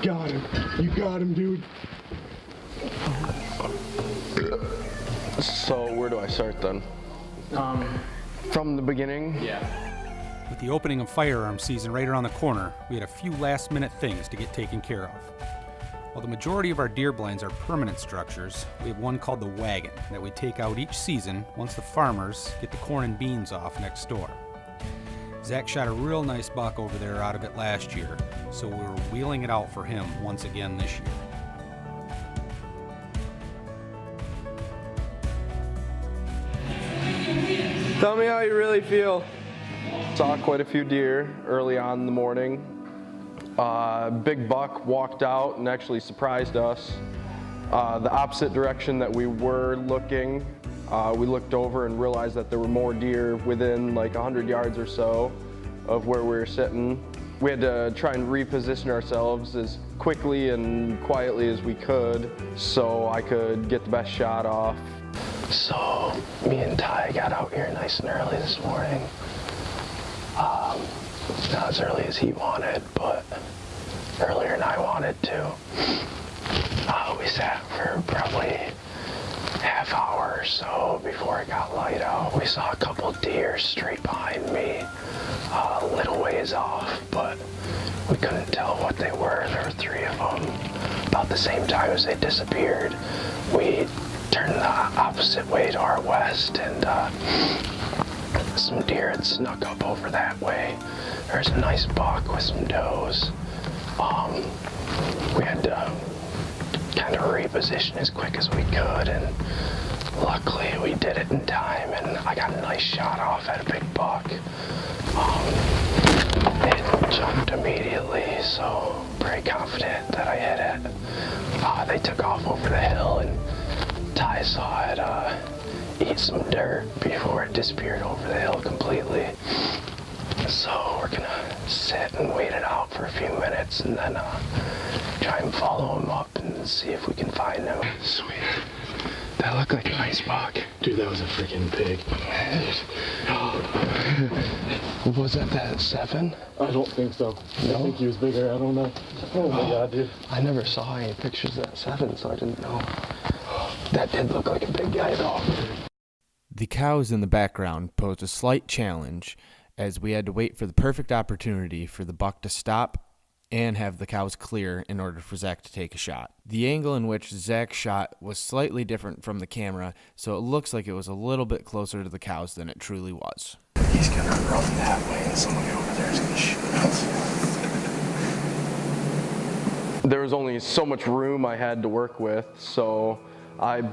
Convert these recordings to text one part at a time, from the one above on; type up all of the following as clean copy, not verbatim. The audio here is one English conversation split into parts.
got him. You got him, dude. So where do I start then? From the beginning? Yeah. With the opening of firearms season right around the corner, we had a few last-minute things to get taken care of. While the majority of our deer blinds are permanent structures, we have one called the wagon that we take out each season once the farmers get the corn and beans off next door. Zach shot a real nice buck over there out of it last year, so we were wheeling it out for him once again this year. Tell me how you really feel. Saw quite a few deer early on in the morning. Big buck walked out and actually surprised us. The opposite direction that we were looking, we looked over and realized that there were more deer within like 100 yards or so of where we were sitting. We had to try and reposition ourselves as quickly and quietly as we could so I could get the best shot off. So me and Ty got out here nice and early this morning. Not as early as he wanted, but earlier than I wanted to. We sat for probably half hour or so before it got light out. We saw a couple deer straight behind me, a little ways off, but we couldn't tell what they were. There were 3 of them. About the same time as they disappeared, we turned the opposite way to our west, and some deer had snuck up over that way. There's a nice buck with some does. We had to kind of reposition as quick as we could, and luckily we did it in time, and I got a nice shot off at a big buck. It jumped immediately, so pretty confident that I hit it. They took off over the hill, and Ty saw it eat some dirt before it disappeared over the hill completely. So we're gonna sit and wait it out for a few minutes and then try and follow him up and see if we can find him. Sweet. That looked like a nice buck. Dude, that was a freaking pig. Was that 7? I don't think so. No? I think he was bigger. I don't know. Oh my God, dude. I never saw any pictures of that 7, so I didn't know. That did look like a big guy though. The cows in the background posed a slight challenge as we had to wait for the perfect opportunity for the buck to stop and have the cows clear in order for Zach to take a shot. The angle in which Zach shot was slightly different from the camera, so it looks like it was a little bit closer to the cows than it truly was. He's gonna run that way and somebody over there is gonna shoot us. There was only so much room I had to work with, so I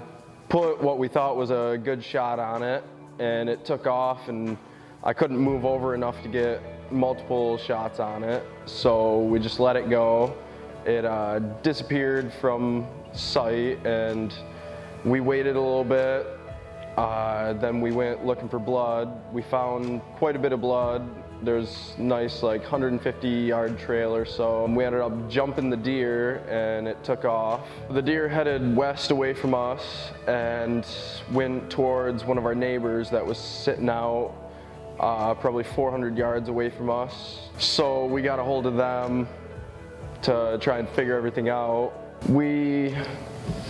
put what we thought was a good shot on it, and it took off, and I couldn't move over enough to get multiple shots on it, so we just let it go. It disappeared from sight, and we waited a little bit. Then we went looking for blood. We found quite a bit of blood. There's nice like 150-yard trail or so. We ended up jumping the deer and it took off. The deer headed west away from us and went towards one of our neighbors that was sitting out probably 400 yards away from us. So we got a hold of them to try and figure everything out. We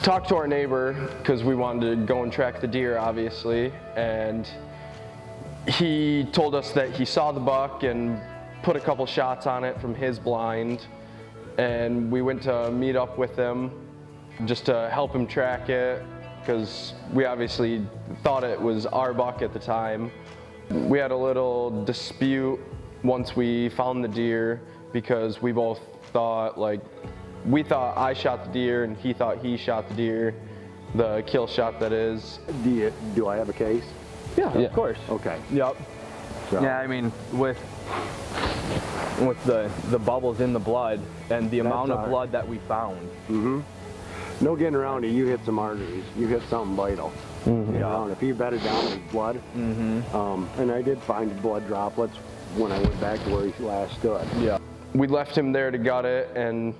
talked to our neighbor because we wanted to go and track the deer, obviously, and he told us that he saw the buck and put a couple shots on it from his blind, and we went to meet up with him just to help him track it because we obviously thought it was our buck at the time. We had a little dispute once we found the deer because we both thought, like, we thought I shot the deer and he thought he shot the deer, the kill shot that is. Do I have a case? Yeah, of course. Okay. Yep. So, Yeah, I mean, with the bubbles in the blood and the amount of blood that we found. Mm-hmm. No getting around it. You hit some arteries. You hit something vital. Mm-hmm. You know, and if you bedded down with blood, and I did find blood droplets when I went back to where he last stood. Yeah. We left him there to gut it and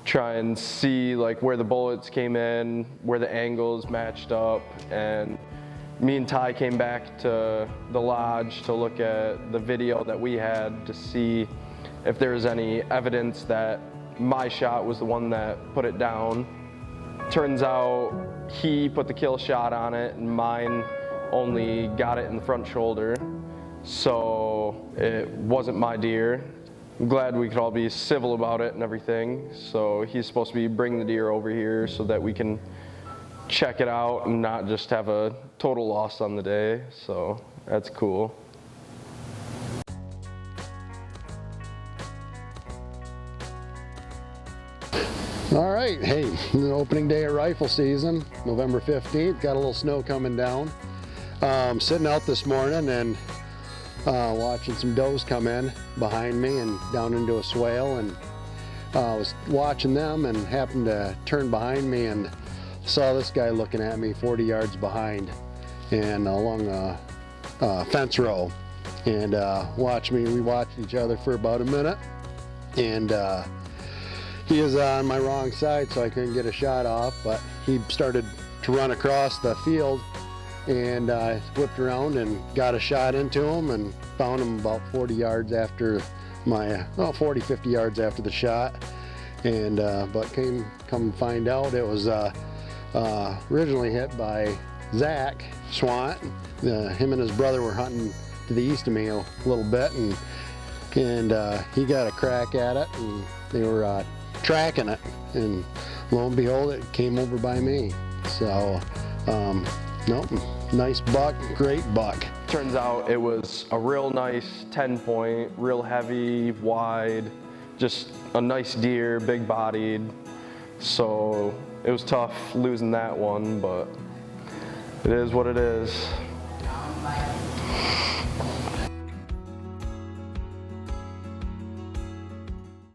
try and see like where the bullets came in, where the angles matched up, and me and Ty came back to the lodge to look at the video that we had to see if there was any evidence that my shot was the one that put it down. Turns out he put the kill shot on it and mine only got it in the front shoulder. So it wasn't my deer. I'm glad we could all be civil about it and everything. So he's supposed to be bringing the deer over here so that we can check it out and not just have a total loss on the day. So that's cool. All right, hey, the opening day of rifle season, November 15th, got a little snow coming down. Sitting out this morning and watching some does come in behind me and down into a swale, and I was watching them and happened to turn behind me and saw this guy looking at me 40 yards behind and along a fence row, and we watched each other for about a minute, and he was on my wrong side, so I couldn't get a shot off, but he started to run across the field, and I whipped around and got a shot into him and found him about 40 yards after 50 yards after the shot. And but come to find out, it was originally hit by Zach Swant. Him and his brother were hunting to the east of me a little bit, and he got a crack at it, and they were tracking it, and lo and behold, it came over by me. So, nope, nice buck, great buck. Turns out it was a real nice 10-point, real heavy, wide, just a nice deer, big bodied. So it was tough losing that one, but it is what it is.